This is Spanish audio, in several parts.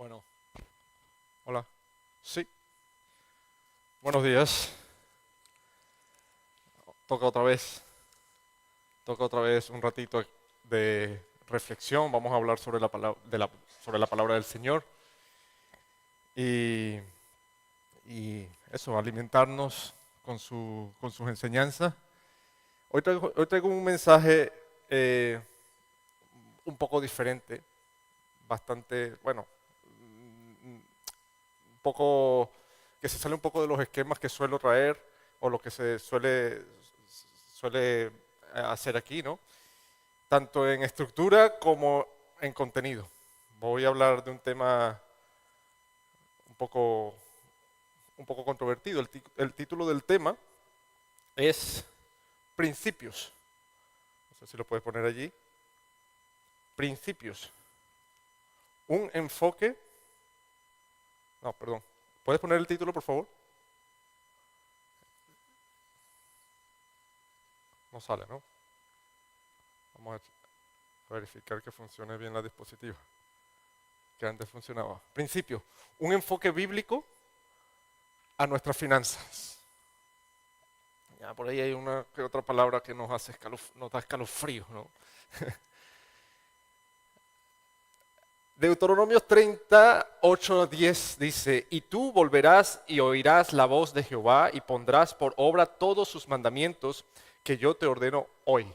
Bueno, hola. Sí, buenos días. Toca otra vez, toca otra vez un ratito de reflexión. Vamos a hablar sobre la palabra, sobre la palabra del Señor y, y eso, alimentarnos con sus enseñanzas. Hoy traigo un mensaje eh, un poco diferente, bastante, bueno, un poco que se sale un poco de los esquemas que suelo traer o lo que se suele hacer aquí, ¿no? Tanto en estructura como en contenido. Voy a hablar de un tema un poco, un poco controvertido. El título del tema es Principios. No sé si lo puedes poner allí. Principios. Un enfoque. No, perdón. ¿Puedes poner el título, por favor? No sale, ¿no? Vamos a verificar que funcione bien la dispositiva, que antes funcionaba. Principio, un enfoque bíblico a nuestras finanzas. Ya por ahí hay una que otra palabra que nos da escalofrío, ¿no? Deuteronomios 38:10 dice, y tú volverás y oirás la voz de Jehová y pondrás por obra todos sus mandamientos que yo te ordeno hoy.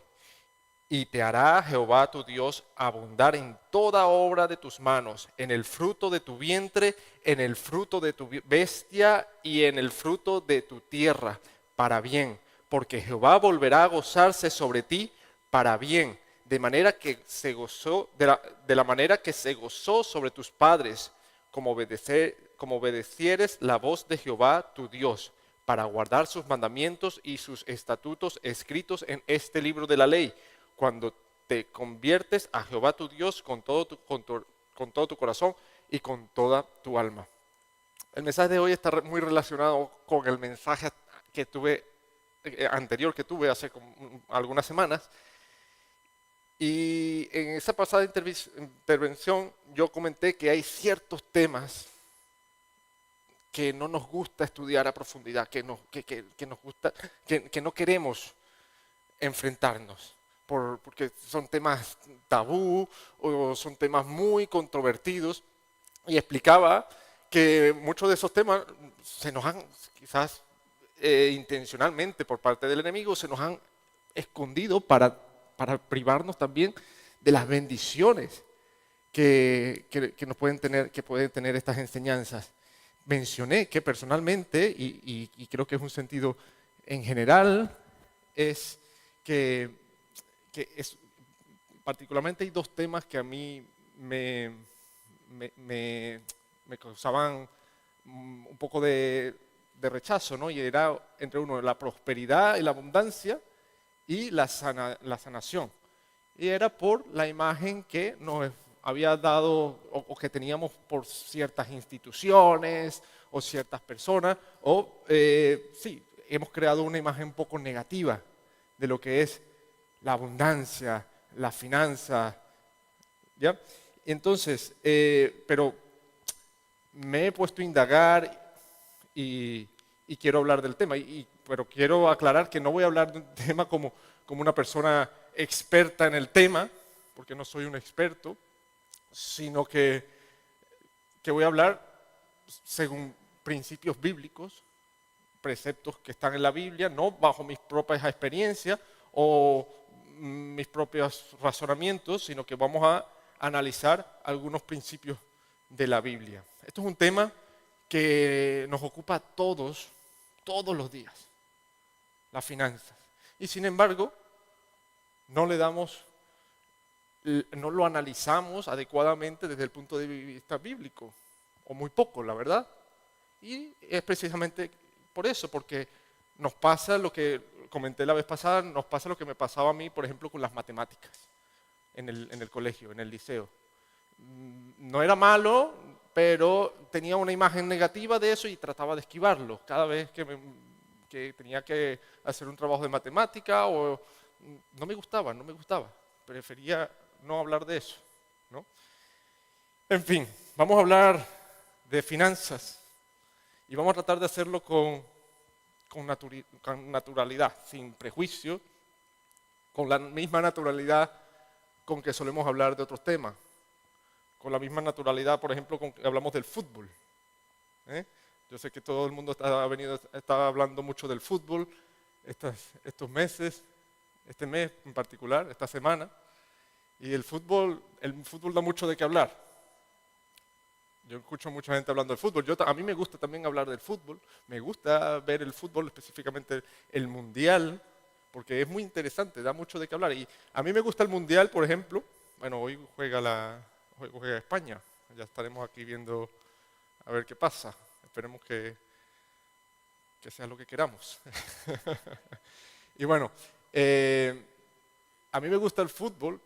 Y te hará Jehová tu Dios abundar en toda obra de tus manos, en el fruto de tu vientre, en el fruto de tu bestia y en el fruto de tu tierra, para bien, porque Jehová volverá a gozarse sobre ti para bien, de manera que se gozó, de la manera que se gozó sobre tus padres, como obedecieres la voz de Jehová tu Dios, para guardar sus mandamientos y sus estatutos escritos en este libro de la ley cuando te conviertes a Jehová tu Dios con todo tu corazón y con toda tu alma. El mensaje de hoy está muy relacionado con el mensaje que tuve anterior que tuve hace algunas semanas. Y en esa pasada intervención yo comenté que hay ciertos temas que no nos gusta estudiar a profundidad, que nos gusta, que no queremos enfrentarnos, porque son temas tabú o son temas muy controvertidos. Y explicaba que muchos de esos temas se nos han, quizás intencionalmente por parte del enemigo, se nos han escondido para privarnos también de las bendiciones que nos pueden tener estas enseñanzas. Mencioné que personalmente, y creo que es un sentido en general, es que, particularmente hay dos temas que a mí me, me- me causaban un poco de rechazo, ¿no? Y era entre uno la prosperidad y la abundancia y la sanación. Y era por la imagen que nos había dado o que teníamos por ciertas instituciones o ciertas personas, o sí, hemos creado una imagen un poco negativa de lo que es la abundancia, la finanza, ¿ya? Entonces, pero me he puesto a indagar y quiero hablar del tema, pero quiero aclarar que no voy a hablar de un tema como una persona experta en el tema, porque no soy un experto, sino que voy a hablar según principios bíblicos, preceptos que están en la Biblia, no bajo mis propias experiencias o mis propios razonamientos, sino que vamos a analizar algunos principios de la Biblia. Esto es un tema que nos ocupa a todos los días, las finanzas. Y sin embargo, no le damos, no lo analizamos adecuadamente desde el punto de vista bíblico, o muy poco, la verdad. Y es precisamente por eso, porque nos pasa lo que comenté la vez pasada, nos pasa lo que me pasaba a mí, por ejemplo, con las matemáticas en el colegio, en el liceo. No era malo, pero tenía una imagen negativa de eso y trataba de esquivarlo. Cada vez que tenía que hacer un trabajo de matemática o no me gustaba. Prefería no hablar de eso, ¿no? En fin, vamos a hablar de finanzas y vamos a tratar de hacerlo con naturalidad, sin prejuicio, con la misma naturalidad con que solemos hablar de otros temas, con la misma naturalidad, por ejemplo, con que hablamos del fútbol. ¿eh? Yo sé que todo el mundo está hablando mucho del fútbol estos meses, este mes en particular, esta semana, y el fútbol da mucho de qué hablar. Yo escucho mucha gente hablando del fútbol. A mí me gusta también hablar del fútbol. Me gusta ver el fútbol, específicamente el mundial, porque es muy interesante, da mucho de qué hablar. Y a mí me gusta el mundial, por ejemplo. Bueno, hoy juega España. Ya estaremos aquí viendo a ver qué pasa. Esperemos que sea lo que queramos. Y bueno, a mí me gusta el fútbol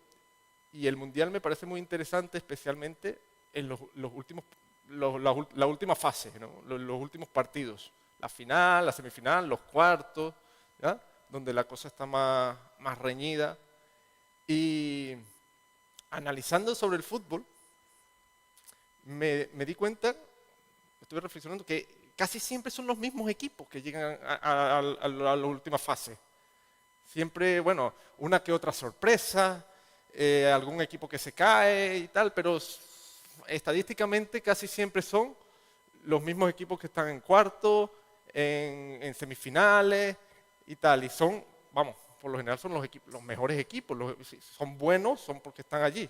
y el mundial me parece muy interesante, especialmente en la última fase, ¿no? Los últimos partidos, la final, la semifinal, los cuartos, ¿ya? Donde la cosa está más reñida. Y analizando sobre el fútbol, me di cuenta, estuve reflexionando, que casi siempre son los mismos equipos que llegan a la última fase. Siempre, bueno, una que otra sorpresa, algún equipo que se cae y tal, pero estadísticamente casi siempre son los mismos equipos que están en cuarto, en semifinales y tal. Y son, vamos, por lo general son los mejores equipos. Si son buenos, son porque están allí,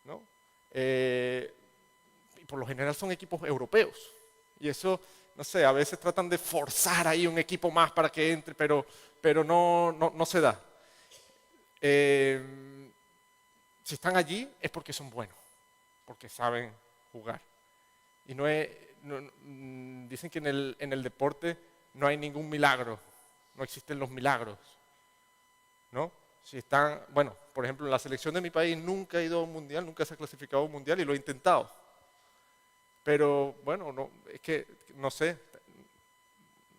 ¿no? Y por lo general son equipos europeos. Y eso, no sé, a veces tratan de forzar ahí un equipo más para que entre, pero no se da. Si están allí es porque son buenos, porque saben jugar. Y dicen que en el deporte no hay ningún milagro, no existen los milagros, ¿no? Bueno, por ejemplo, la selección de mi país nunca ha ido a un mundial, nunca se ha clasificado a un mundial y lo ha intentado. Pero bueno, es que no sé,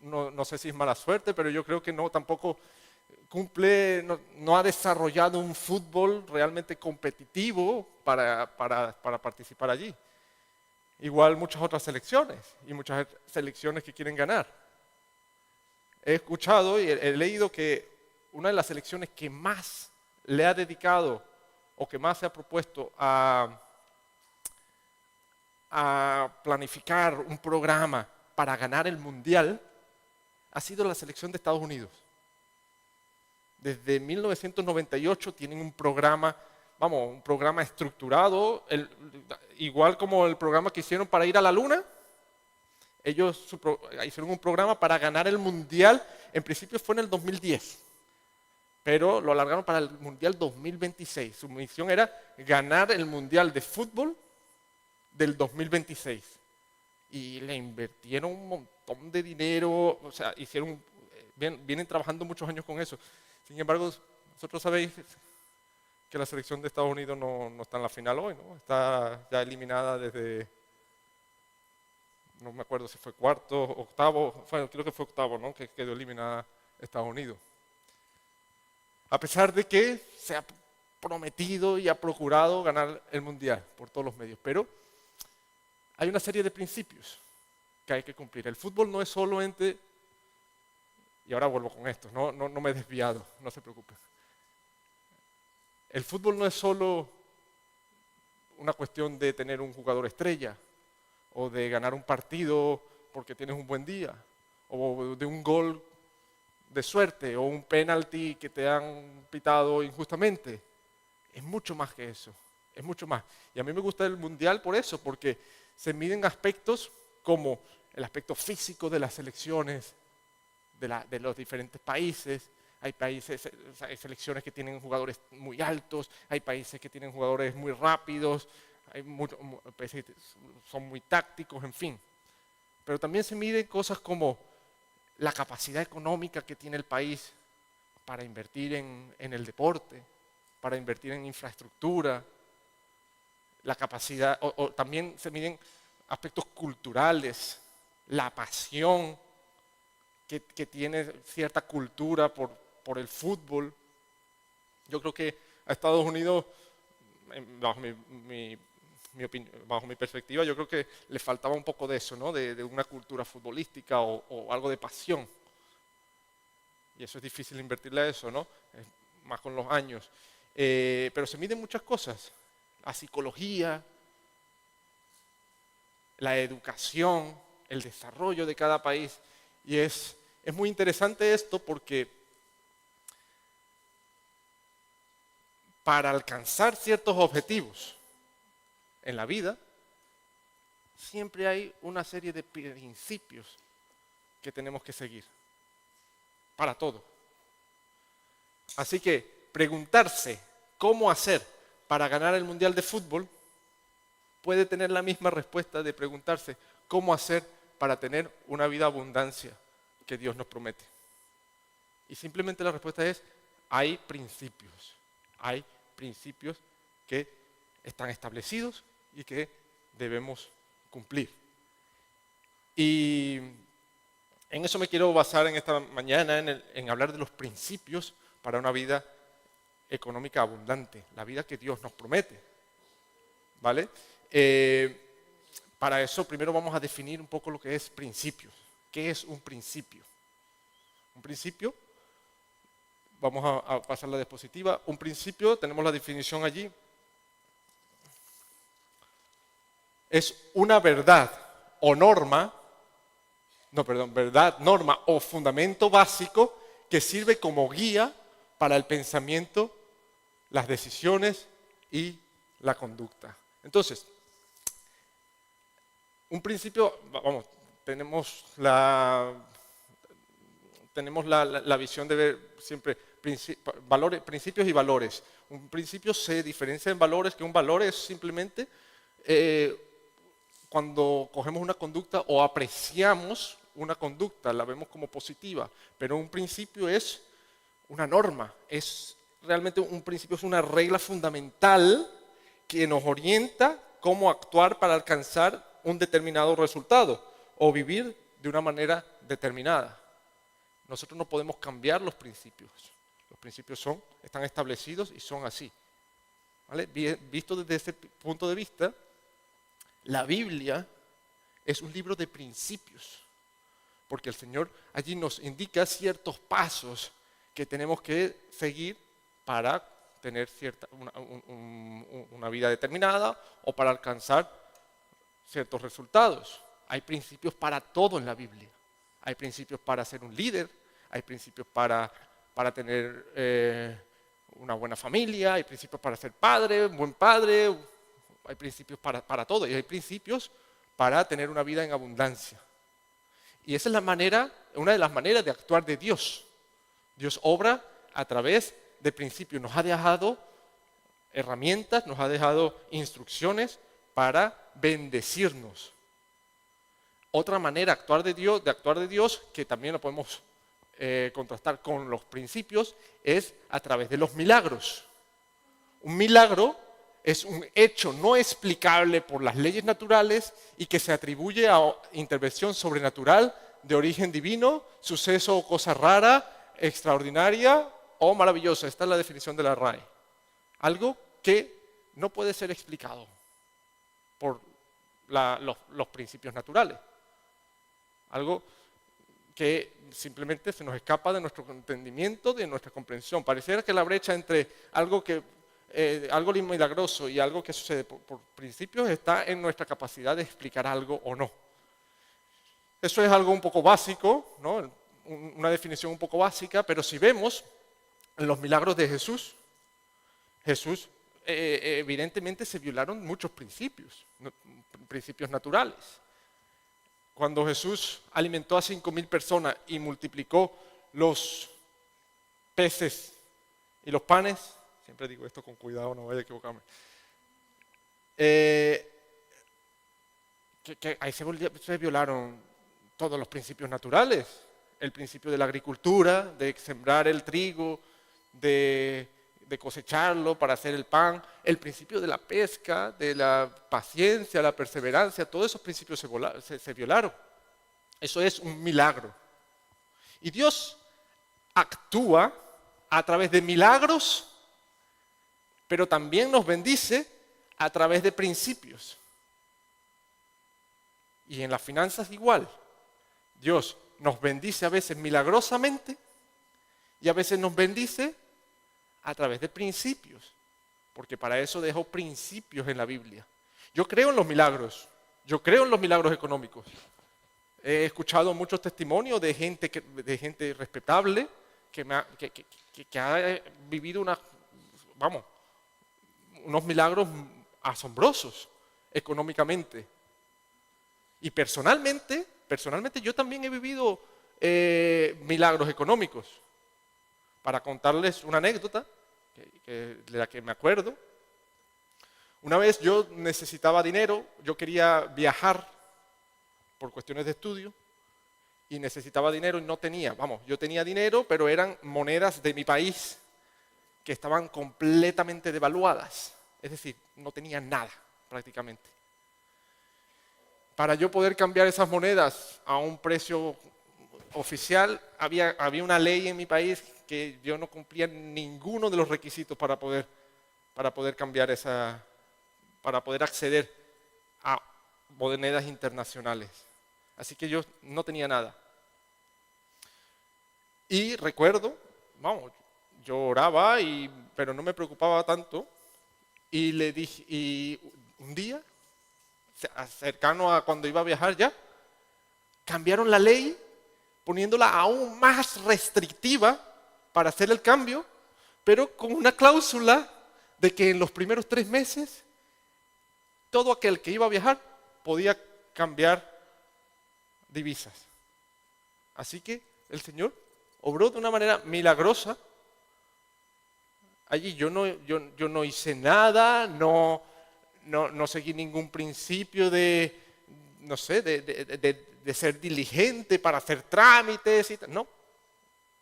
no sé si es mala suerte, pero yo creo que tampoco no ha desarrollado un fútbol realmente competitivo para participar allí. Igual muchas otras selecciones y muchas selecciones que quieren ganar. He escuchado y he leído que una de las selecciones que más le ha dedicado o que más se ha propuesto a planificar un programa para ganar el mundial ha sido la selección de Estados Unidos. Desde 1998 tienen un programa, un programa estructurado, igual como el programa que hicieron para ir a la Luna. Ellos hicieron un programa para ganar el mundial, en principio fue en el 2010, pero lo alargaron para el mundial 2026. Su misión era ganar el mundial de fútbol del 2026. Y le invirtieron un montón de dinero, o sea, vienen trabajando muchos años con eso. Sin embargo, vosotros sabéis que la selección de Estados Unidos no está en la final hoy, ¿no? Está ya eliminada desde, no me acuerdo si fue cuarto, octavo, creo que fue octavo, ¿no? Que quedó eliminada Estados Unidos. A pesar de que se ha prometido y ha procurado ganar el mundial por todos los medios, pero hay una serie de principios que hay que cumplir. El fútbol no es solo y ahora vuelvo con esto, no me he desviado, no se preocupen. El fútbol no es solo una cuestión de tener un jugador estrella, o de ganar un partido porque tienes un buen día, o de un gol de suerte, o un penalti que te han pitado injustamente. Es mucho más que eso, es mucho más. Y a mí me gusta el mundial por eso, porque se miden aspectos como el aspecto físico de las selecciones, de los diferentes países. Hay selecciones que tienen jugadores muy altos, hay países que tienen jugadores muy rápidos, hay países que son muy tácticos, en fin. Pero también se miden cosas como la capacidad económica que tiene el país para invertir en el deporte, para invertir en infraestructura, la capacidad, o también se miden aspectos culturales, la pasión que tiene cierta cultura por el fútbol. Yo creo que a Estados Unidos, bajo mi bajo mi perspectiva, yo creo que le faltaba un poco de eso, ¿no? De una cultura futbolística o algo de pasión. Y eso es difícil invertirle a eso, ¿no? Más con los años. Pero se miden muchas cosas. La psicología, la educación, el desarrollo de cada país. Y es muy interesante esto porque para alcanzar ciertos objetivos en la vida, siempre hay una serie de principios que tenemos que seguir. Para todo. Así que preguntarse cómo hacer para ganar el Mundial de Fútbol puede tener la misma respuesta de preguntarse cómo hacer para tener una vida abundancia que Dios nos promete. Y simplemente la respuesta es, hay principios que están establecidos y que debemos cumplir. Y en eso me quiero basar en esta mañana, en hablar de los principios para una vida económica abundante, la vida que Dios nos promete. ¿Vale? Para eso primero vamos a definir un poco lo que es principios. ¿Qué es un principio? Un principio, vamos a pasar la diapositiva. Un principio, tenemos la definición allí, es una verdad o norma, norma o fundamento básico que sirve como guía para el pensamiento, las decisiones y la conducta. Entonces, un principio, vamos, tenemos la visión de ver siempre principios y valores. Un principio se diferencia en valores, que un valor es simplemente cuando cogemos una conducta o apreciamos una conducta, la vemos como positiva, pero un principio es una norma, es realmente un principio, es una regla fundamental que nos orienta cómo actuar para alcanzar un determinado resultado o vivir de una manera determinada. Nosotros no podemos cambiar los principios. Los principios están establecidos y son así. ¿Vale? Visto desde ese punto de vista, la Biblia es un libro de principios, porque el Señor allí nos indica ciertos pasos que tenemos que seguir para tener una vida determinada o para alcanzar ciertos resultados. Hay principios para todo en la Biblia. Hay principios para ser un líder, hay principios para tener una buena familia, hay principios para ser padre, un buen padre, hay principios para todo y hay principios para tener una vida en abundancia. Y esa es una de las maneras de actuar de Dios. Dios obra a través de principios, nos ha dejado herramientas, nos ha dejado instrucciones para bendecirnos. Otra manera de actuar de Dios, que también lo podemos contrastar con los principios, es a través de los milagros. Un milagro es un hecho no explicable por las leyes naturales y que se atribuye a intervención sobrenatural de origen divino, suceso o cosa rara, extraordinaria o maravillosa. Esta es la definición de la RAE. Algo que no puede ser explicado por los principios naturales. Algo que simplemente se nos escapa de nuestro entendimiento, de nuestra comprensión. Pareciera que la brecha entre algo milagroso y algo que sucede por principios está en nuestra capacidad de explicar algo o no. Eso es algo un poco básico, ¿no? Una definición un poco básica, pero si vemos en los milagros de Jesús, evidentemente se violaron muchos principios naturales. Cuando Jesús alimentó a 5.000 personas y multiplicó los peces y los panes, siempre digo esto con cuidado, no vaya a equivocarme, ahí se violaron todos los principios naturales. El principio de la agricultura, de sembrar el trigo, de cosecharlo para hacer el pan, el principio de la pesca, de la paciencia, la perseverancia, todos esos principios se violaron. Eso es un milagro. Y Dios actúa a través de milagros, pero también nos bendice a través de principios. Y en las finanzas igual. Dios nos bendice a veces milagrosamente y a veces nos bendice a través de principios. Porque para eso dejó principios en la Biblia. Yo creo en los milagros. Yo creo en los milagros económicos. He escuchado muchos testimonios de gente respetable que ha vivido unos milagros asombrosos económicamente. Y personalmente yo también he vivido milagros económicos. Para contarles una anécdota de la que me acuerdo. Una vez yo necesitaba dinero, yo quería viajar por cuestiones de estudio y necesitaba dinero y no tenía. Yo tenía dinero, pero eran monedas de mi país que estaban completamente devaluadas. Es decir, no tenía nada prácticamente. Para yo poder cambiar esas monedas a un precio oficial, había una ley en mi país que yo no cumplía ninguno de los requisitos para poder cambiar para poder acceder a monedas internacionales. Así que yo no tenía nada. Y recuerdo, yo oraba, pero no me preocupaba tanto. Y le dije, y un día, cercano a cuando iba a viajar ya, cambiaron la ley poniéndola aún más restrictiva para hacer el cambio, pero con una cláusula de que en los primeros 3 meses todo aquel que iba a viajar podía cambiar divisas. Así que el Señor obró de una manera milagrosa. Allí yo no hice nada, no seguí ningún principio de ser diligente para hacer trámites y tal. No,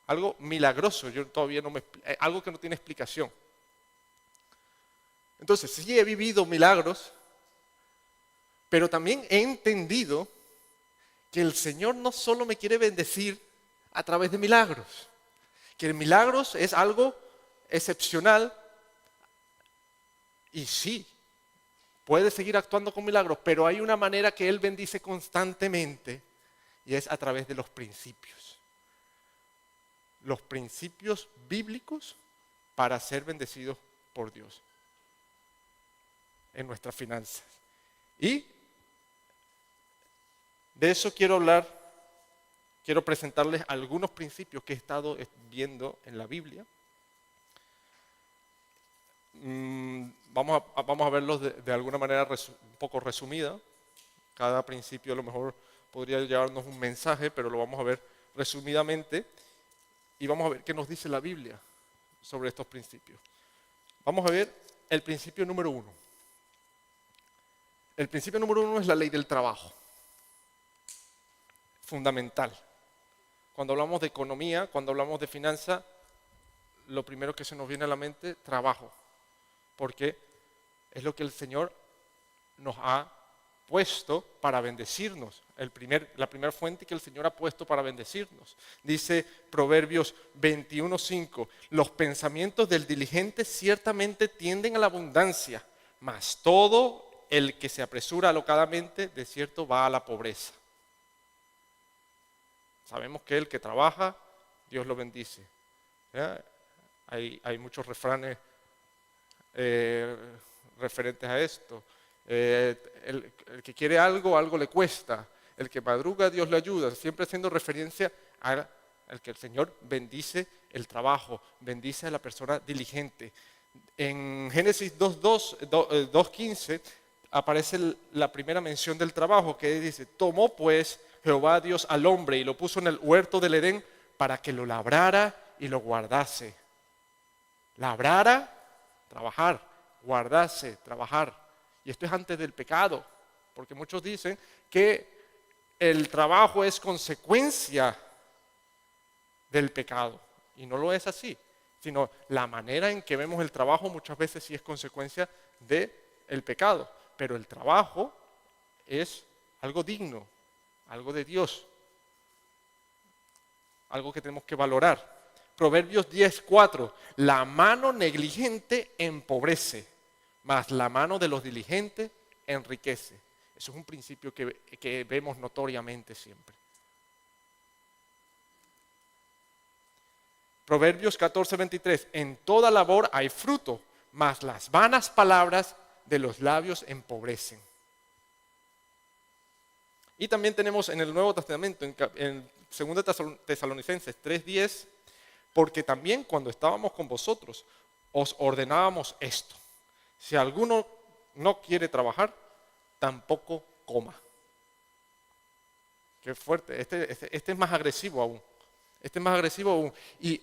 algo milagroso, algo que no tiene explicación. Entonces, sí he vivido milagros, pero también he entendido que el Señor no solo me quiere bendecir a través de milagros, que milagros es algo excepcional y sí, puede seguir actuando con milagros, pero hay una manera que Él bendice constantemente y es a través de los principios. Los principios bíblicos para ser bendecidos por Dios en nuestras finanzas. Y de eso quiero hablar, quiero presentarles algunos principios que he estado viendo en la Biblia. Vamos a verlos de alguna manera un poco resumida. Cada principio a lo mejor podría llevarnos un mensaje, pero lo vamos a ver resumidamente y vamos a ver qué nos dice la Biblia sobre estos principios. Vamos a ver el principio número 1. El principio número 1 es la ley del trabajo. Fundamental. Cuando hablamos de economía, cuando hablamos de finanzas, lo primero que se nos viene a la mente, trabajo. Porque es lo que el Señor nos ha puesto para bendecirnos. La primera fuente que el Señor ha puesto para bendecirnos. Dice Proverbios 21:5, los pensamientos del diligente ciertamente tienden a la abundancia, mas todo el que se apresura alocadamente, de cierto va a la pobreza. Sabemos que el que trabaja, Dios lo bendice. Hay muchos refranes referentes a esto. El que quiere algo, algo le cuesta. El que madruga, Dios le ayuda. Siempre haciendo referencia al que el Señor bendice el trabajo, bendice a la persona diligente. En Génesis 2:15 aparece la primera mención del trabajo, que dice, tomó pues Jehová Dios al hombre y lo puso en el huerto del Edén para que lo labrara y lo guardase. Labrara, trabajar, guardase, trabajar. Y esto es antes del pecado, porque muchos dicen que el trabajo es consecuencia del pecado. Y no lo es así, sino la manera en que vemos el trabajo muchas veces sí es consecuencia del pecado. Pero el trabajo es algo digno, algo de Dios, algo que tenemos que valorar. Proverbios 10:4, la mano negligente empobrece, mas la mano de los diligentes enriquece. Eso es un principio que vemos notoriamente siempre. Proverbios 14:23, en toda labor hay fruto, mas las vanas palabras de los labios empobrecen. Y también tenemos en el Nuevo Testamento, en 2 Tesalonicenses 3:10, porque también cuando estábamos con vosotros os ordenábamos esto: si alguno no quiere trabajar, tampoco coma. Qué fuerte, este es más agresivo aún. Este es más agresivo aún. Y,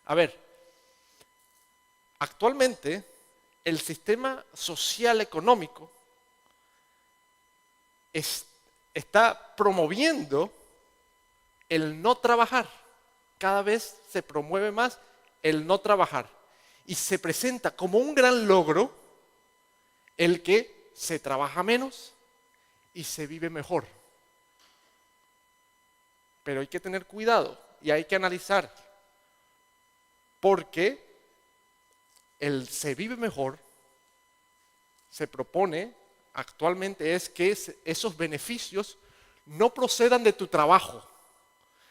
a ver, actualmente el sistema social económico está promoviendo el no trabajar. Cada vez se promueve más el no trabajar. Y se presenta como un gran logro el que se trabaja menos y se vive mejor. Pero hay que tener cuidado y hay que analizar, porque el se vive mejor se propone actualmente es que esos beneficios no procedan de tu trabajo,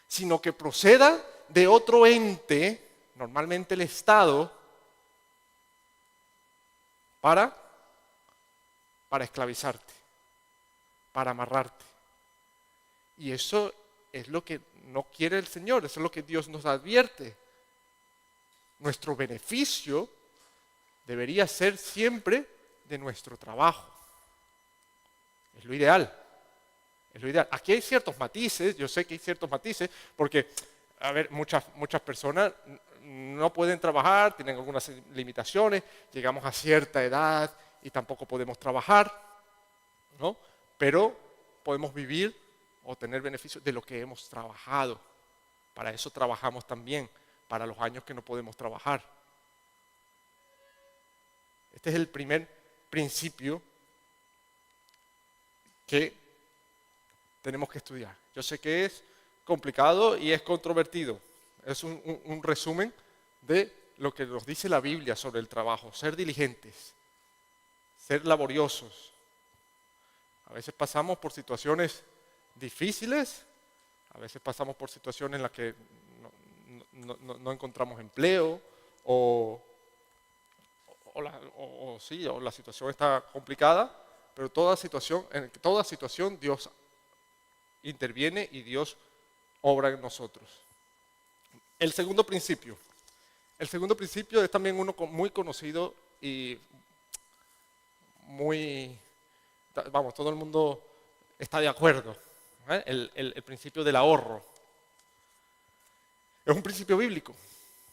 sino que procedan de otro ente, normalmente el Estado, para esclavizarte, para amarrarte. Y eso es lo que no quiere el Señor, eso es lo que Dios nos advierte. Nuestro beneficio debería ser siempre de nuestro trabajo. Es lo ideal. Es lo ideal. Aquí hay ciertos matices, yo sé que hay ciertos matices, porque, a ver, muchas personas no pueden trabajar, tienen algunas limitaciones, llegamos a cierta edad y tampoco podemos trabajar, ¿no? Pero podemos vivir o tener beneficios de lo que hemos trabajado. Para eso trabajamos también, para los años que no podemos trabajar. Este es el primer principio que tenemos que estudiar. Yo sé que es complicado y es controvertido. Es un resumen de lo que nos dice la Biblia sobre el trabajo. Ser diligentes, ser laboriosos. A veces pasamos por situaciones difíciles, a veces pasamos por situaciones en las que no encontramos empleo o la situación está complicada, pero en toda situación Dios interviene y Dios obra en nosotros. El segundo principio es también uno muy conocido y todo el mundo está de acuerdo. El principio del ahorro. Es un principio bíblico.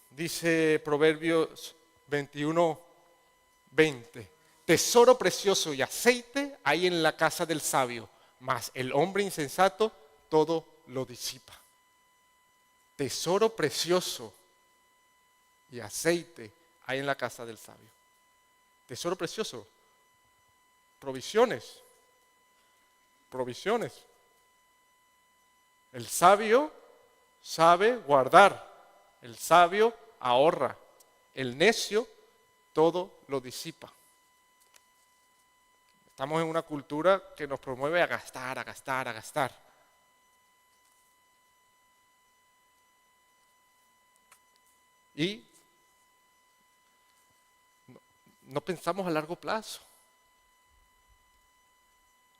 Dice Proverbios 21:20. Tesoro precioso y aceite hay en la casa del sabio, mas el hombre insensato todo lo disipa. Tesoro precioso y aceite hay en la casa del sabio. Tesoro precioso. Provisiones. El sabio sabe guardar. El sabio ahorra. El necio todo lo disipa. Estamos en una cultura que nos promueve a gastar, a gastar, a gastar. Y no pensamos a largo plazo.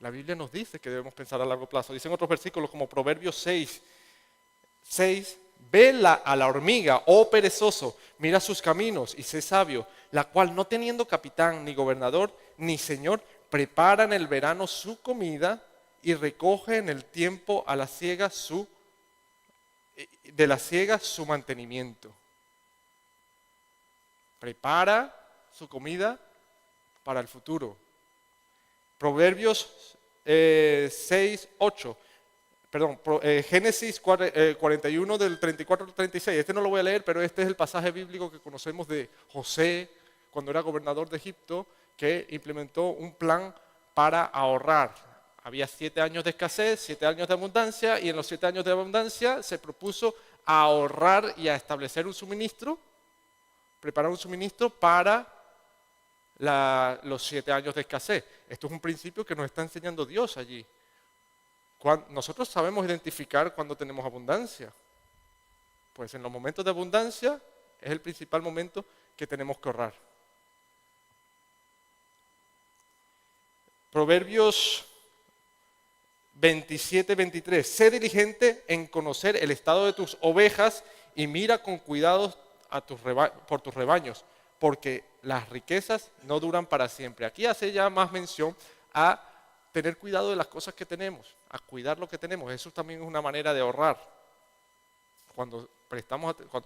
La Biblia nos dice que debemos pensar a largo plazo. Dicen otros versículos como Proverbios 6, ve a la hormiga, oh perezoso, mira sus caminos y sé sabio, la cual no teniendo capitán, ni gobernador, ni señor, prepara en el verano su comida y recoge en el tiempo de la siega su mantenimiento. Prepara su comida para el futuro. Proverbios 6:8. Génesis 41 del 34 al 36. Este no lo voy a leer, pero este es el pasaje bíblico que conocemos de José cuando era gobernador de Egipto, que implementó un plan para ahorrar. Había 7 años de escasez, 7 años de abundancia, y en los 7 años de abundancia se propuso ahorrar y a establecer un suministro preparar un suministro para los 7 años de escasez. Esto es un principio que nos está enseñando Dios allí. Nosotros sabemos identificar cuando tenemos abundancia. Pues en los momentos de abundancia es el principal momento que tenemos que ahorrar. Proverbios 27-23. Sé diligente en conocer el estado de tus ovejas y mira con cuidado por tus rebaños, porque las riquezas no duran para siempre. Aquí hace ya más mención a tener cuidado de las cosas que tenemos, a cuidar lo que tenemos. Eso también es una manera de ahorrar. Cuando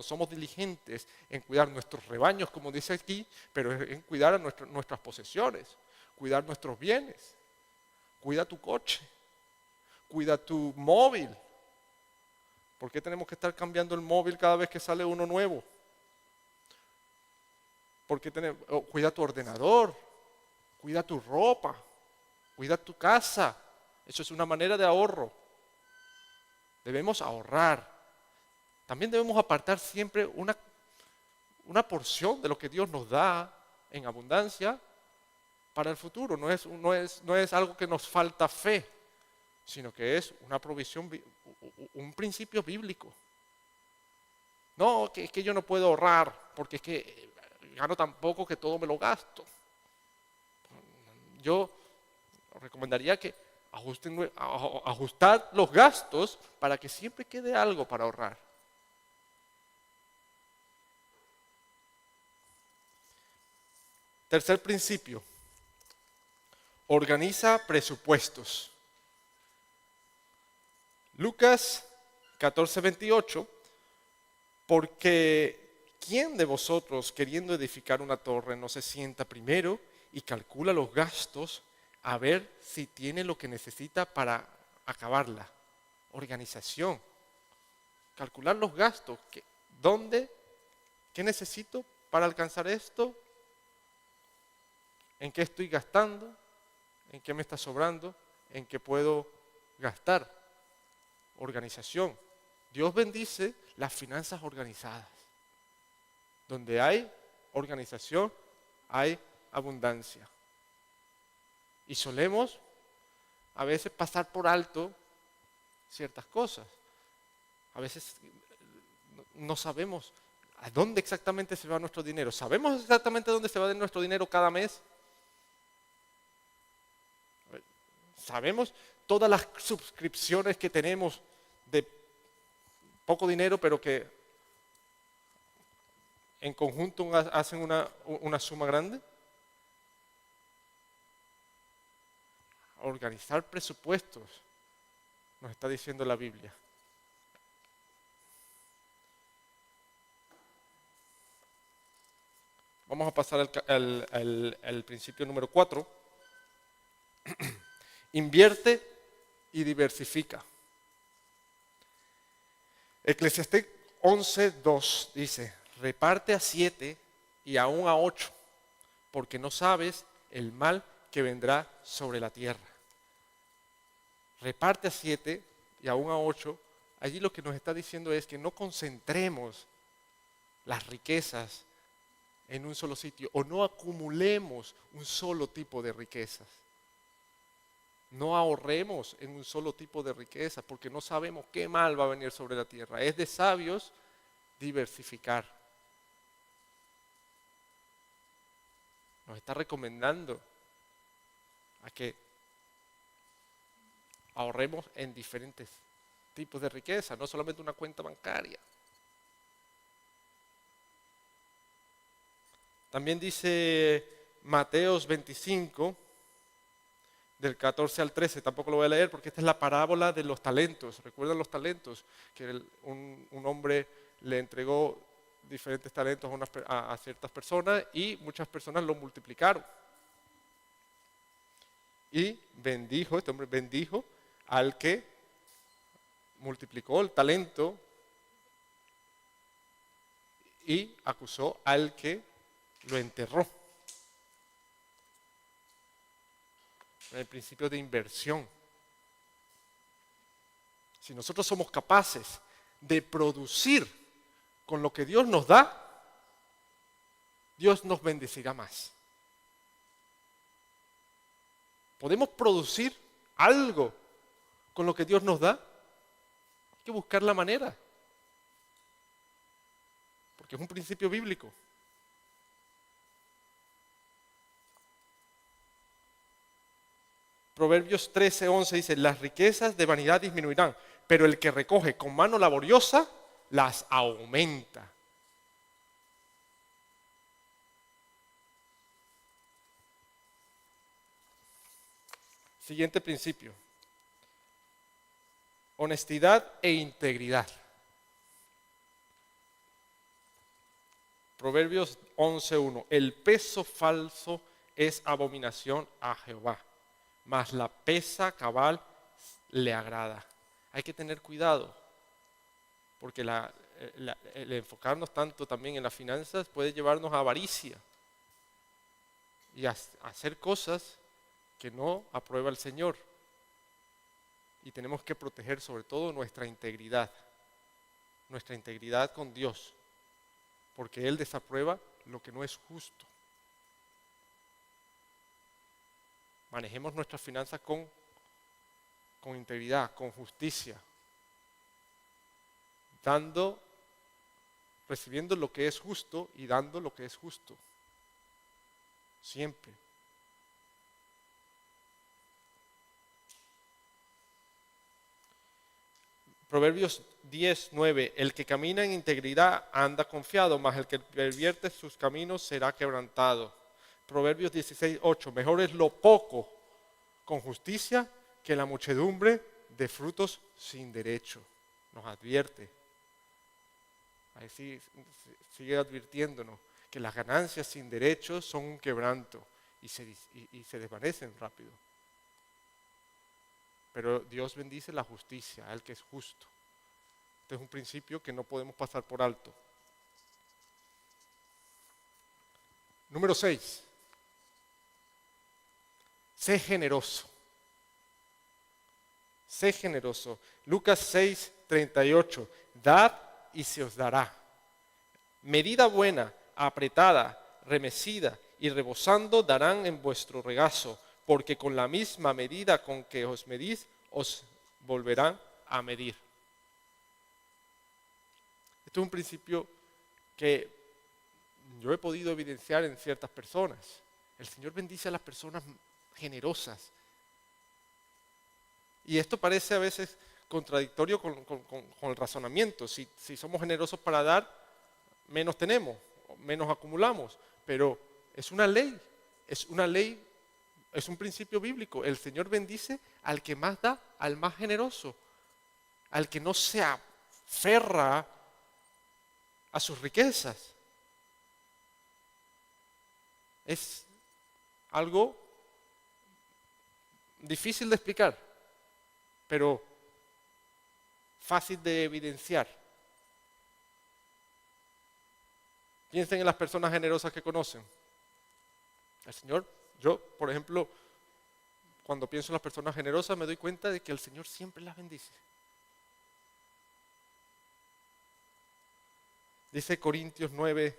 somos diligentes en cuidar nuestros rebaños, como dice aquí, pero en cuidar a nuestras posesiones, cuidar nuestros bienes. Cuida tu coche, cuida tu móvil. ¿Por qué tenemos que estar cambiando el móvil cada vez que sale uno nuevo? Cuida tu ordenador, cuida tu ropa, cuida tu casa. Eso es una manera de ahorro. Debemos ahorrar. También debemos apartar siempre una porción de lo que Dios nos da en abundancia para el futuro. No es algo que nos falta fe, sino que es una provisión, un principio bíblico. No, que es que yo no puedo ahorrar, porque es que gano tan poco que todo me lo gasto. Yo recomendaría que ajustar los gastos para que siempre quede algo para ahorrar. Tercer principio. Organiza presupuestos. Lucas 14:28, porque ¿quién de vosotros queriendo edificar una torre no se sienta primero y calcula los gastos a ver si tiene lo que necesita para acabarla? Organización. Calcular los gastos. ¿Qué necesito para alcanzar esto? ¿En qué estoy gastando? ¿En qué me está sobrando? ¿En qué puedo gastar? Organización. Dios bendice las finanzas organizadas. Donde hay organización, hay abundancia. Y solemos a veces pasar por alto ciertas cosas. A veces no sabemos a dónde exactamente se va nuestro dinero. ¿Sabemos exactamente dónde se va nuestro dinero cada mes? Sabemos todas las suscripciones que tenemos de poco dinero, pero que en conjunto hacen una suma grande. Organizar presupuestos, nos está diciendo la Biblia. Vamos a pasar al principio número 4. Invierte y diversifica. Eclesiastés 11:2 dice, reparte a 7 y aún a 8, porque no sabes el mal que vendrá sobre la tierra. Reparte a 7 y aún a 8. Allí lo que nos está diciendo es que no concentremos las riquezas en un solo sitio o no acumulemos un solo tipo de riquezas. No ahorremos en un solo tipo de riqueza porque no sabemos qué mal va a venir sobre la tierra. Es de sabios diversificar. Nos está recomendando a que ahorremos en diferentes tipos de riqueza, no solamente una cuenta bancaria. También dice Mateos 25, del 14 al 13, tampoco lo voy a leer porque esta es la parábola de los talentos. ¿Recuerdan los talentos? Que un hombre le entregó diferentes talentos a ciertas personas y muchas personas lo multiplicaron. Y este hombre bendijo al que multiplicó el talento y acusó al que lo enterró. El principio de inversión. Si nosotros somos capaces de producir con lo que Dios nos da, Dios nos bendecirá más. ¿Podemos producir algo con lo que Dios nos da? Hay que buscar la manera, porque es un principio bíblico. Proverbios 13:11 dice, las riquezas de vanidad disminuirán, pero el que recoge con mano laboriosa las aumenta. Siguiente principio. Honestidad e integridad. Proverbios 11:1. El peso falso es abominación a Jehová, mas la pesa cabal le agrada. Hay que tener cuidado, porque el enfocarnos tanto también en las finanzas puede llevarnos a avaricia y a hacer cosas que no aprueba el Señor. Y tenemos que proteger sobre todo nuestra integridad con Dios, porque Él desaprueba lo que no es justo. Manejemos nuestras finanzas con integridad, con justicia, recibiendo lo que es justo y dando lo que es justo. Siempre. Proverbios 10:9. El que camina en integridad anda confiado, mas el que pervierte sus caminos será quebrantado. Proverbios 16:8. Mejor es lo poco con justicia que la muchedumbre de frutos sin derecho. Nos advierte. Ahí sigue advirtiéndonos que las ganancias sin derecho son un quebranto y se desvanecen rápido. Pero Dios bendice la justicia, al que es justo. Este es un principio que no podemos pasar por alto. Número 6. Sé generoso. Sé generoso. Lucas 6:38. Dad y se os dará. Medida buena, apretada, remecida y rebosando darán en vuestro regazo, porque con la misma medida con que os medís, os volverán a medir. Esto es un principio que yo he podido evidenciar en ciertas personas. El Señor bendice a las personas generosas. Y esto parece a veces contradictorio con el razonamiento. Si somos generosos para dar, menos tenemos, menos acumulamos. Pero es una ley, es un principio bíblico. El Señor bendice al que más da, al más generoso, al que no se aferra a sus riquezas. Es algo difícil de explicar, pero fácil de evidenciar. Piensen en las personas generosas que conocen. El Señor, yo, por ejemplo, cuando pienso en las personas generosas me doy cuenta de que el Señor siempre las bendice. Dice Corintios 9,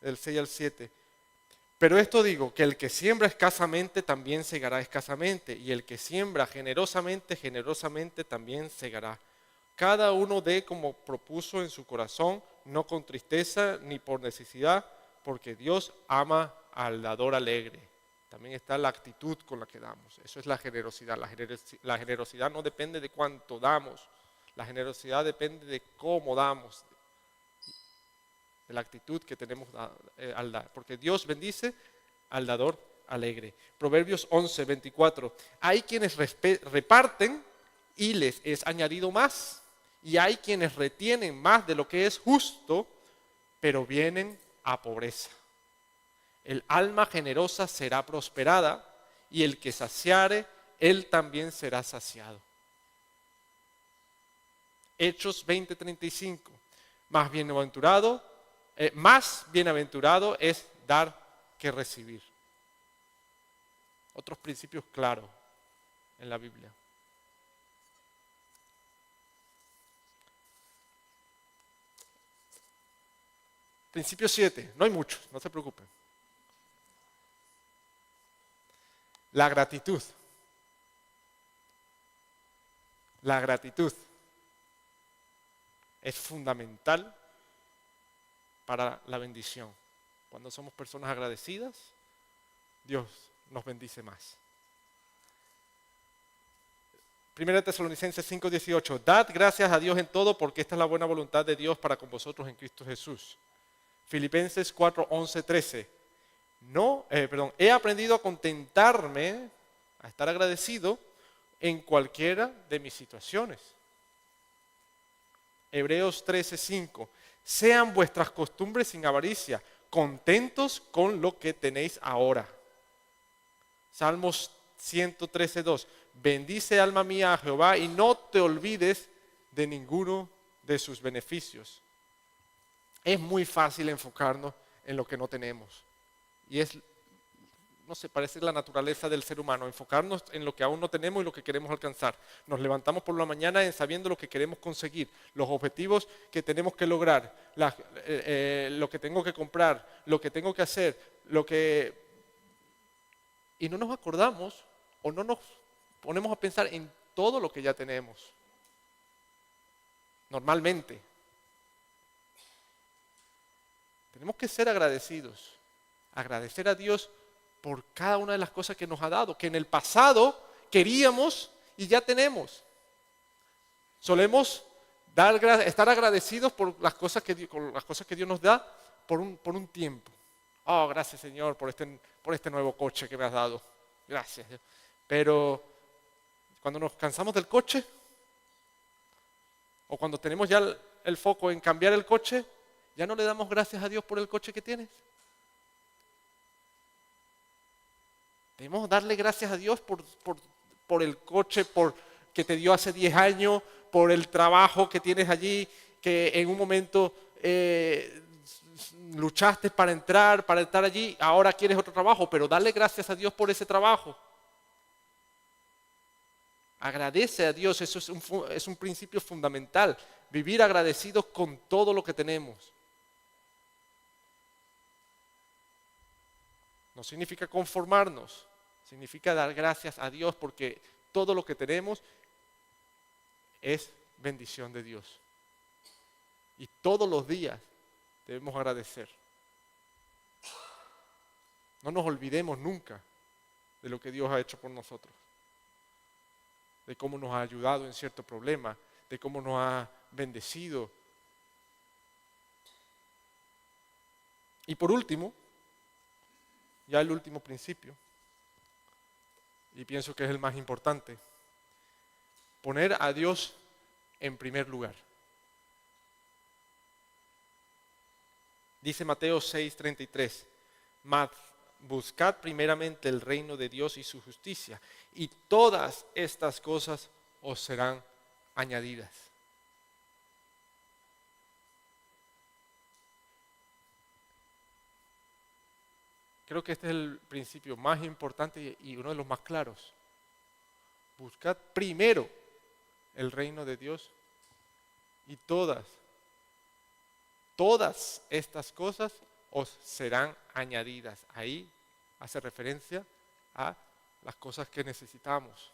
del 6 al 7. Pero esto digo, que el que siembra escasamente también segará escasamente, y el que siembra generosamente, generosamente también segará. Cada uno dé como propuso en su corazón, no con tristeza ni por necesidad, porque Dios ama al dador alegre. También está la actitud con la que damos. Eso es la generosidad. La generosidad no depende de cuánto damos. La generosidad depende de cómo damos, de la actitud que tenemos al dar. Porque Dios bendice al dador alegre. Proverbios 11:24. Hay quienes reparten y les es añadido más. Y hay quienes retienen más de lo que es justo, pero vienen a pobreza. El alma generosa será prosperada, y el que saciare, él también será saciado. Hechos 20:35. Más bienaventurado es dar que recibir. Otros principios claros en la Biblia. Principio 7, no hay muchos, no se preocupen. La gratitud. La gratitud es fundamental para la bendición. Cuando somos personas agradecidas, Dios nos bendice más. 1 Tesalonicenses 5:18, dad gracias a Dios en todo porque esta es la buena voluntad de Dios para con vosotros en Cristo Jesús. Filipenses 4:11-13, he aprendido a contentarme, a estar agradecido en cualquiera de mis situaciones. Hebreos 13:5, sean vuestras costumbres sin avaricia, contentos con lo que tenéis ahora. Salmos 113:2, bendice alma mía a Jehová y no te olvides de ninguno de sus beneficios. Es muy fácil enfocarnos en lo que no tenemos. Y es, no sé, parece la naturaleza del ser humano, enfocarnos en lo que aún no tenemos y lo que queremos alcanzar. Nos levantamos por la mañana sabiendo lo que queremos conseguir, los objetivos que tenemos que lograr, lo que tengo que comprar, lo que tengo que hacer, y no nos acordamos o no nos ponemos a pensar en todo lo que ya tenemos. Normalmente. Tenemos que ser agradecidos. Agradecer a Dios por cada una de las cosas que nos ha dado, que en el pasado queríamos y ya tenemos. Solemos estar agradecidos por las cosas que Dios nos da por un tiempo. Oh, gracias Señor por este nuevo coche que me has dado. Gracias. Pero cuando nos cansamos del coche, o cuando tenemos ya el foco en cambiar el coche, ¿ya no le damos gracias a Dios por el coche que tienes? Debemos darle gracias a Dios por el coche que te dio hace 10 años, por el trabajo que tienes allí, que en un momento luchaste para estar allí, ahora quieres otro trabajo, pero dale gracias a Dios por ese trabajo. Agradece a Dios, eso es un principio fundamental, vivir agradecidos con todo lo que tenemos. No significa conformarnos, significa dar gracias a Dios porque todo lo que tenemos es bendición de Dios. Y todos los días debemos agradecer. No nos olvidemos nunca de lo que Dios ha hecho por nosotros, de cómo nos ha ayudado en cierto problema, de cómo nos ha bendecido. Y por último, ya el último principio, y pienso que es el más importante, poner a Dios en primer lugar. Dice Mateo 6:33, buscad primeramente el reino de Dios y su justicia, y todas estas cosas os serán añadidas. Creo que este es el principio más importante y uno de los más claros. Buscad primero el reino de Dios y todas estas cosas os serán añadidas. Ahí hace referencia a las cosas que necesitamos,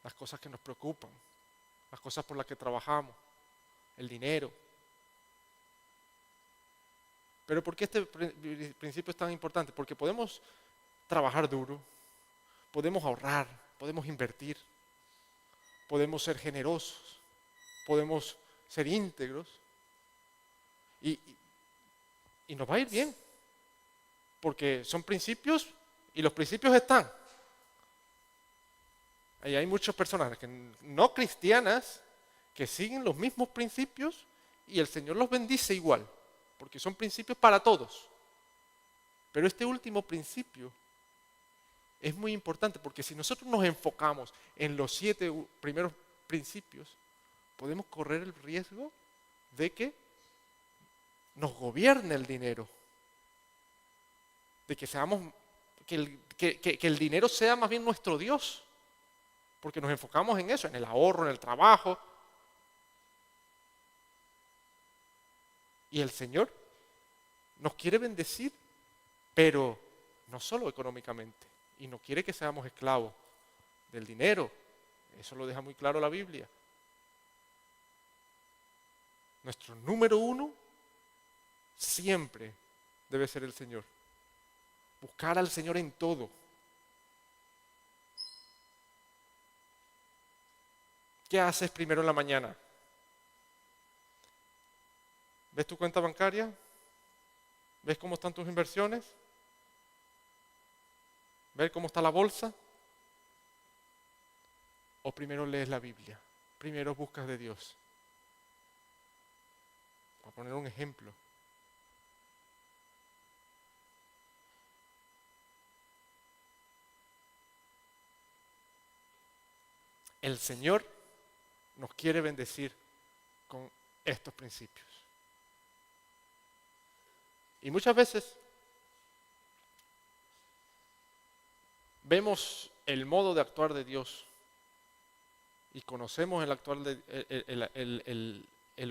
las cosas que nos preocupan, las cosas por las que trabajamos, el dinero. Pero ¿por qué este principio es tan importante? Porque podemos trabajar duro, podemos ahorrar, podemos invertir, podemos ser generosos, podemos ser íntegros y nos va a ir bien, porque son principios y los principios están. Y hay muchas personas no cristianas que siguen los mismos principios y el Señor los bendice igual, porque son principios para todos. Pero este último principio es muy importante porque si nosotros nos enfocamos en los 7 primeros principios, podemos correr el riesgo de que nos gobierne el dinero, de que el dinero sea más bien nuestro Dios, porque nos enfocamos en eso, en el ahorro, en el trabajo. Y el Señor nos quiere bendecir, pero no solo económicamente. Y no quiere que seamos esclavos del dinero. Eso lo deja muy claro la Biblia. Nuestro número uno siempre debe ser el Señor. Buscar al Señor en todo. ¿Qué haces primero en la mañana? ¿Ves tu cuenta bancaria? ¿Ves cómo están tus inversiones? ¿Ves cómo está la bolsa? ¿O primero lees la Biblia? Primero buscas de Dios. Voy a poner un ejemplo. El Señor nos quiere bendecir con estos principios. Y muchas veces vemos el modo de actuar de Dios y conocemos el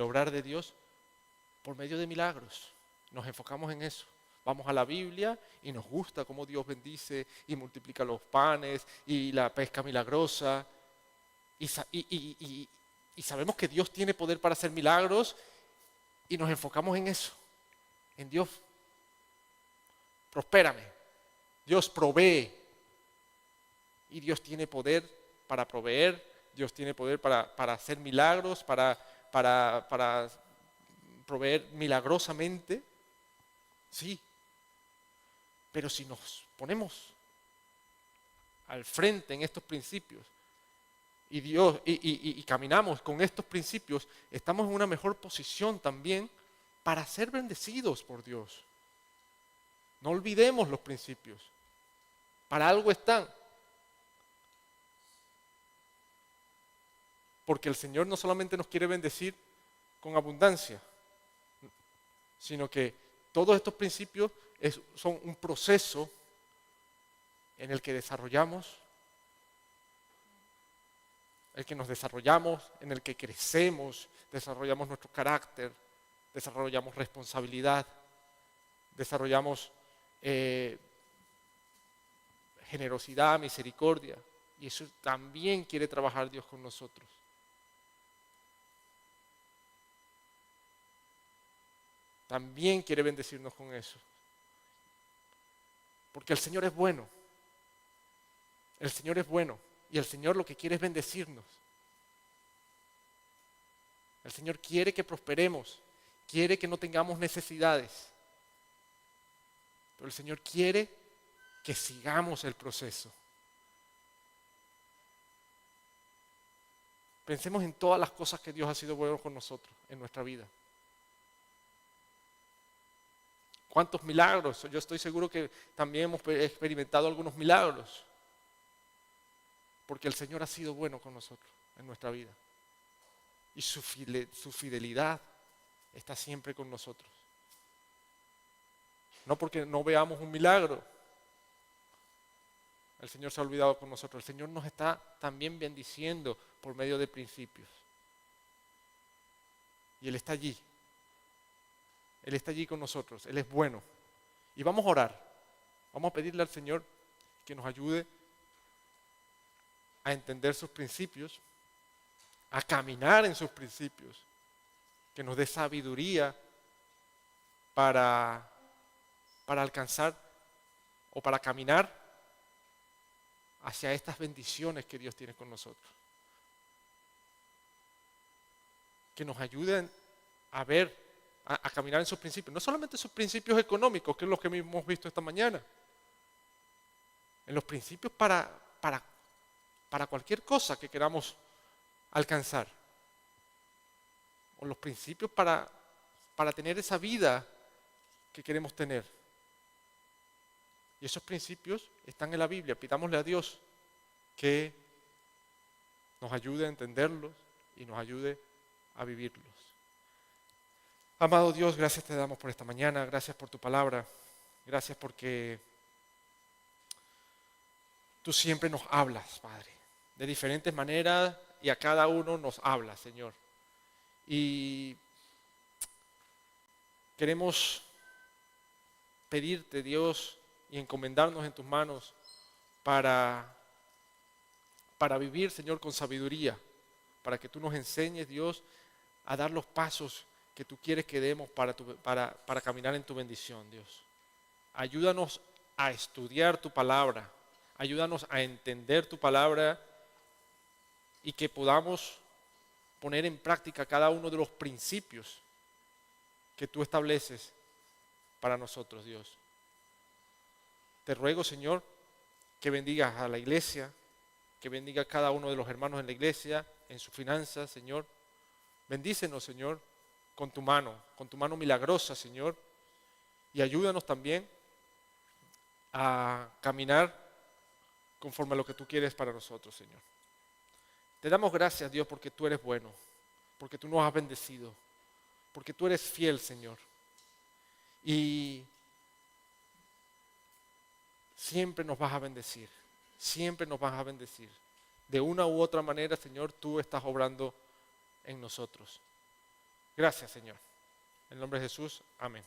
obrar de Dios por medio de milagros. Nos enfocamos en eso. Vamos a la Biblia y nos gusta cómo Dios bendice y multiplica los panes y la pesca milagrosa. Y sabemos que Dios tiene poder para hacer milagros y nos enfocamos en eso. En Dios, prospérame. Dios provee. Y Dios tiene poder para proveer. Dios tiene poder para hacer milagros, para proveer milagrosamente. Sí. Pero si nos ponemos al frente en estos principios y caminamos con estos principios, estamos en una mejor posición también para ser bendecidos por Dios. No olvidemos los principios. Para algo están. Porque el Señor no solamente nos quiere bendecir con abundancia, sino que todos estos principios son un proceso en el que desarrollamos, en el que crecemos, desarrollamos nuestro carácter, desarrollamos responsabilidad, desarrollamos generosidad, misericordia. Y eso también quiere trabajar Dios con nosotros. También quiere bendecirnos con eso. Porque el Señor es bueno. El Señor es bueno. Y el Señor lo que quiere es bendecirnos. El Señor quiere que prosperemos. Quiere que no tengamos necesidades. Pero el Señor quiere que sigamos el proceso. Pensemos en todas las cosas que Dios ha sido bueno con nosotros en nuestra vida. ¿Cuántos milagros? Yo estoy seguro que también hemos experimentado algunos milagros. Porque el Señor ha sido bueno con nosotros en nuestra vida. Y su fidelidad está siempre con nosotros. No porque no veamos un milagro. El Señor se ha olvidado con nosotros. El Señor nos está también bendiciendo por medio de principios. Y Él está allí. Él está allí con nosotros. Él es bueno. Y vamos a orar. Vamos a pedirle al Señor que nos ayude a entender sus principios, a caminar en sus principios, que nos dé sabiduría para alcanzar o para caminar hacia estas bendiciones que Dios tiene con nosotros. Que nos ayuden a ver, a caminar en sus principios. No solamente sus principios económicos, que es lo que hemos visto esta mañana. En los principios para cualquier cosa que queramos alcanzar. O los principios para tener esa vida que queremos tener. Y esos principios están en la Biblia. Pidámosle a Dios que nos ayude a entenderlos y nos ayude a vivirlos. Amado Dios, gracias te damos por esta mañana, gracias por tu palabra, gracias porque tú siempre nos hablas, Padre, de diferentes maneras y a cada uno nos hablas, Señor. Y Queremos pedirte, Dios, y encomendarnos en tus manos para vivir, Señor, con sabiduría, para que tú nos enseñes, Dios, a dar los pasos que tú quieres que demos para caminar en tu bendición, Dios. Ayúdanos a estudiar tu palabra, ayúdanos a entender tu palabra y que podamos poner en práctica cada uno de los principios que tú estableces para nosotros, Dios. Te ruego, Señor, que bendigas a la iglesia, que bendiga a cada uno de los hermanos en la iglesia, en sus finanzas, Señor. Bendícenos, Señor, con tu mano milagrosa, Señor, y ayúdanos también a caminar conforme a lo que tú quieres para nosotros, Señor. Te damos gracias, Dios, porque tú eres bueno, porque tú nos has bendecido, porque tú eres fiel, Señor. Y siempre nos vas a bendecir, siempre nos vas a bendecir. De una u otra manera, Señor, tú estás obrando en nosotros. Gracias, Señor. En el nombre de Jesús, amén.